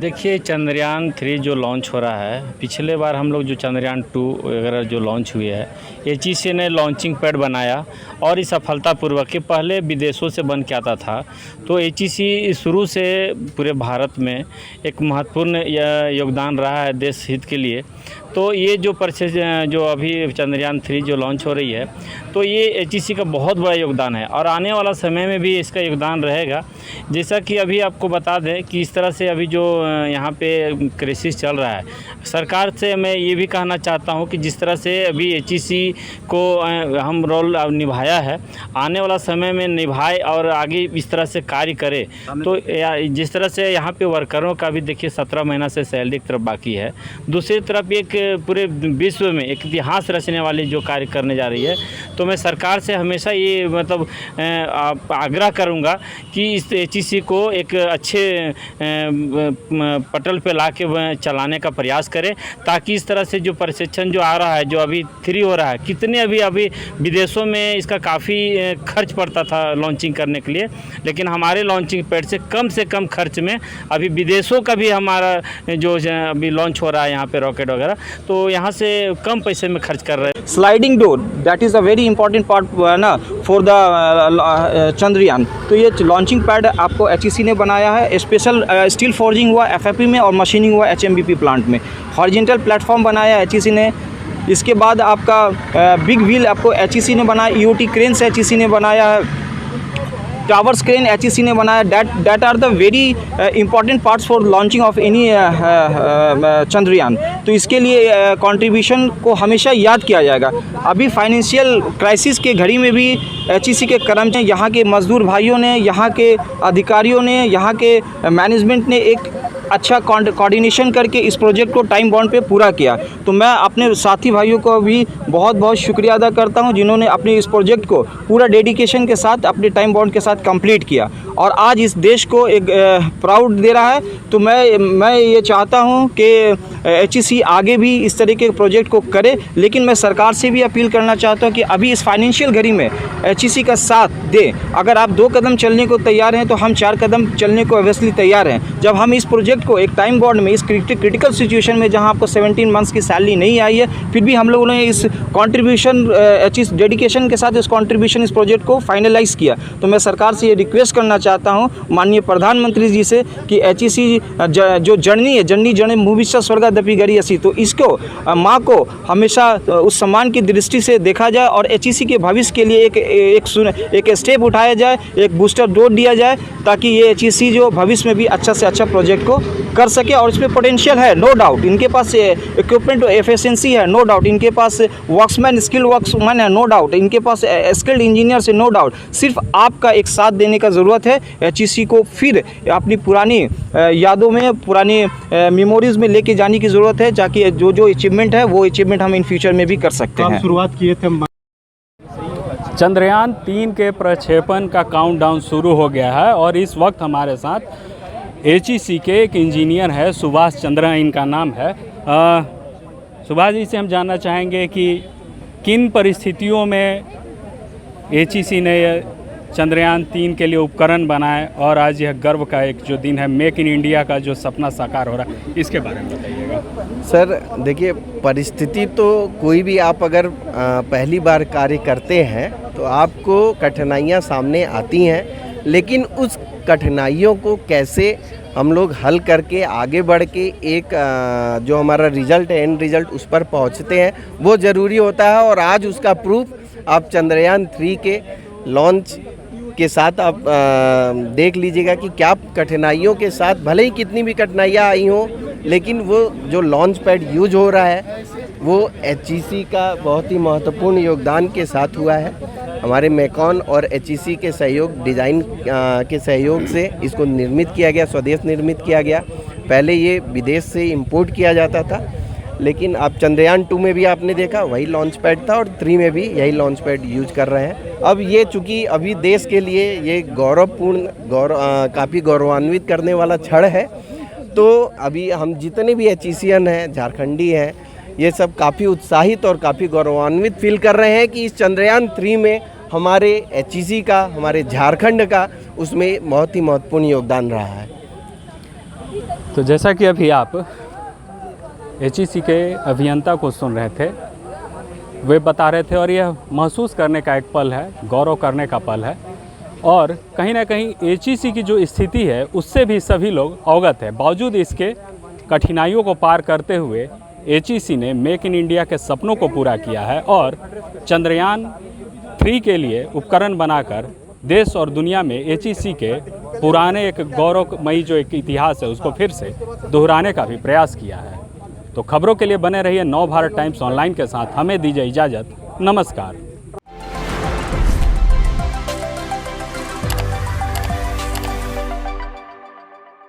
देखिए चंद्रयान 3 जो लॉन्च हो रहा है, पिछले बार हम लोग जो चंद्रयान 2 वगैरह जो लॉन्च हुई है, एचईसी ने लॉन्चिंग पैड बनाया और इस सफलतापूर्वक, ये पहले विदेशों से बन के आता था। तो एचईसी शुरू से पूरे भारत में एक महत्वपूर्ण योगदान रहा है देश हित के लिए। तो ये जो परचेज जो अभी चंद्रयान 3 जो लॉन्च हो रही है, तो ये एचईसी का बहुत बड़ा योगदान है और आने वाला समय में भी इसका योगदान रहेगा। जैसा कि अभी आपको बता दें कि इस तरह से अभी जो यहाँ पे क्राइसिस चल रहा है, सरकार से मैं ये भी कहना चाहता हूँ कि जिस तरह से अभी एचईसी को हम रोल निभाया है, आने वाला समय में निभाए और आगे इस तरह से कार्य करे। तो जिस तरह से यहाँ पे वर्करों का भी देखिए 17 महीना से सैलरी की तरफ बाकी है, दूसरी तरफ एक पूरे विश्व में एक इतिहास रचने वाली जो कार्य करने जा रही है। तो मैं सरकार से हमेशा ये मतलब आग्रह करूँगा कि इस एचईसी को एक अच्छे पटल पे ला के चलाने का प्रयास करें, ताकि इस तरह से जो प्रशिक्षण जो आ रहा है, जो अभी 3 हो रहा है, कितने अभी विदेशों में इसका काफ़ी खर्च पड़ता था लॉन्चिंग करने के लिए, लेकिन हमारे लॉन्चिंग पैड से कम खर्च में अभी विदेशों का भी हमारा जो अभी लॉन्च हो रहा है यहाँ पे रॉकेट वगैरह, तो यहाँ से कम पैसे में खर्च कर रहे हैं। Sliding door that is a very important part ना फॉर द चंद्रयान। तो ये लॉन्चिंग पैड आपको एचईसी ने बनाया है। स्पेशल स्टील फोर्जिंग हुआ एफएफपी में और मशीनिंग हुआ एचएमबीपी प्लांट में। हॉरिजॉन्टल प्लेटफॉर्म बनाया एचईसी ने। इसके बाद आपका बिग व्हील आपको एचईसी ने बनाया। ईओटी क्रेन से एचईसी ने बनाया है। टावर्स क्रेन एचईसी ने बनाया। That are the very important parts for launching of any Chandrayaan. तो इसके लिए कंट्रीब्यूशन को हमेशा याद किया जाएगा। अभी फाइनेंशियल क्राइसिस के घड़ी में भी एचईसी के कर्मचारी, यहाँ के मजदूर भाइयों ने, यहाँ के अधिकारियों ने, यहाँ के मैनेजमेंट ने एक अच्छा कोऑर्डिनेशन करके इस प्रोजेक्ट को टाइम बाउंड पे पूरा किया। तो मैं अपने साथी भाइयों को भी बहुत बहुत शुक्रिया अदा करता हूं, जिन्होंने अपने इस प्रोजेक्ट को पूरा डेडिकेशन के साथ अपने टाइम बाउंड के साथ कंप्लीट किया और आज इस देश को एक प्राउड दे रहा है। तो मैं ये चाहता हूं कि एचईसी आगे भी इस तरीके के प्रोजेक्ट को करे, लेकिन मैं सरकार से भी अपील करना चाहता हूँ कि अभी इस फाइनेंशियल घड़ी में एचईसी का साथ दे। अगर आप 2 कदम चलने को तैयार हैं तो हम 4 कदम चलने को ऑब्वियसली तैयार हैं। जब हम इस प्रोजेक्ट को एक टाइम बाउंड में, इस क्रिटिकल सिचुएशन में जहां आपको 17 मंथ्स की सैलरी नहीं आई है, फिर भी हम लोगों ने इस कंट्रीब्यूशन डेडिकेशन के साथ इस कंट्रीब्यूशन इस प्रोजेक्ट को फाइनलाइज किया। तो मैं सरकार से ये रिक्वेस्ट करना चाहता हूं, माननीय प्रधानमंत्री जी से, कि एचईसी जो जर्नी है, जर्नी भविष्य स्वर्गादपि गरीयसी, तो इसको माँ को हमेशा उस सम्मान की दृष्टि से देखा जाए और एचईसी के भविष्य के लिए एक स्टेप उठाया जाए, एक बूस्टर डोज दिया जाए, ताकि ये एचईसी जो भविष्य में भी अच्छा से अच्छा प्रोजेक्ट को कर सके। और इसमें पोटेंशियल है, नो डाउट। इनके पास इक्विपमेंट एफिशिएंसी है, नो डाउट। इनके पास वर्क्समैन, स्किल वर्क्समैन है, नो डाउट। इनके पास स्किल्ड इंजीनियर है, नो डाउट। सिर्फ आपका एक साथ देने का ज़रूरत है। एचईसी को फिर अपनी पुरानी यादों में, पुरानी मेमोरीज में लेके जाने की ज़रूरत है, ताकि जो अचीवमेंट है वो अचीवमेंट हम इन फ्यूचर में भी कर सकते हैं। शुरुआत किए थे चंद्रयान 3 के प्रक्षेपण का काउंटडाउन शुरू हो गया है और इस वक्त हमारे साथ एचईसी के एक इंजीनियर है, सुभाष चंद्रा इनका नाम है। सुभाष जी से हम जानना चाहेंगे कि किन परिस्थितियों में एचईसी ने चंद्रयान 3 के लिए उपकरण बनाए और आज यह गर्व का एक जो दिन है, मेक इन इंडिया का जो सपना साकार हो रहा है, इसके बारे में बताइएगा। सर देखिए, परिस्थिति तो कोई भी आप अगर पहली बार कार्य करते हैं तो आपको कठिनाइयाँ सामने आती हैं, लेकिन उस कठिनाइयों को कैसे हम लोग हल करके आगे बढ़ के एक जो हमारा रिज़ल्ट है, एंड रिज़ल्ट, उस पर पहुंचते हैं, वो ज़रूरी होता है। और आज उसका प्रूफ आप चंद्रयान 3 के लॉन्च के साथ आप देख लीजिएगा कि क्या कठिनाइयों के साथ, भले ही कितनी भी कठिनाइयाँ आई हों, लेकिन वो जो लॉन्च पैड यूज हो रहा है वो एचईसी का बहुत ही महत्वपूर्ण योगदान के साथ हुआ है। हमारे मेकॉन और एचईसी के सहयोग, डिज़ाइन के सहयोग से इसको निर्मित किया गया, स्वदेश निर्मित किया गया। पहले ये विदेश से इंपोर्ट किया जाता था, लेकिन आप चंद्रयान 2 में भी आपने देखा वही लॉन्च पैड था और 3 में भी यही लॉन्च पैड यूज कर रहे हैं। अब ये चूँकि अभी देश के लिए ये काफ़ी गौरवान्वित करने वाला क्षण है, तो अभी हम जितने भी एचईसीएन हैं, झारखंडी हैं, ये सब काफ़ी उत्साहित और काफ़ी गौरवान्वित फील कर रहे हैं कि इस चंद्रयान 3 में हमारे एचईसी का, हमारे झारखंड का उसमें बहुत ही महत्वपूर्ण योगदान रहा है। तो जैसा कि अभी आप HEC के अभियंता को सुन रहे थे, वे बता रहे थे और यह महसूस करने का एक पल है, गौरव करने का पल है। और कहीं ना कहीं HEC की जो स्थिति है उससे भी सभी लोग अवगत है। बावजूद इसके कठिनाइयों को पार करते हुए HEC ने मेक इन इंडिया के सपनों को पूरा किया है और चंद्रयान 3 के लिए उपकरण बनाकर देश और दुनिया में HEC के पुराने एक गौरवमयी जो एक इतिहास है उसको फिर से दोहराने का भी प्रयास किया है। तो खबरों के लिए बने रहिए नव भारत टाइम्स ऑनलाइन के साथ। हमें दीजिए इजाज़त। नमस्कार।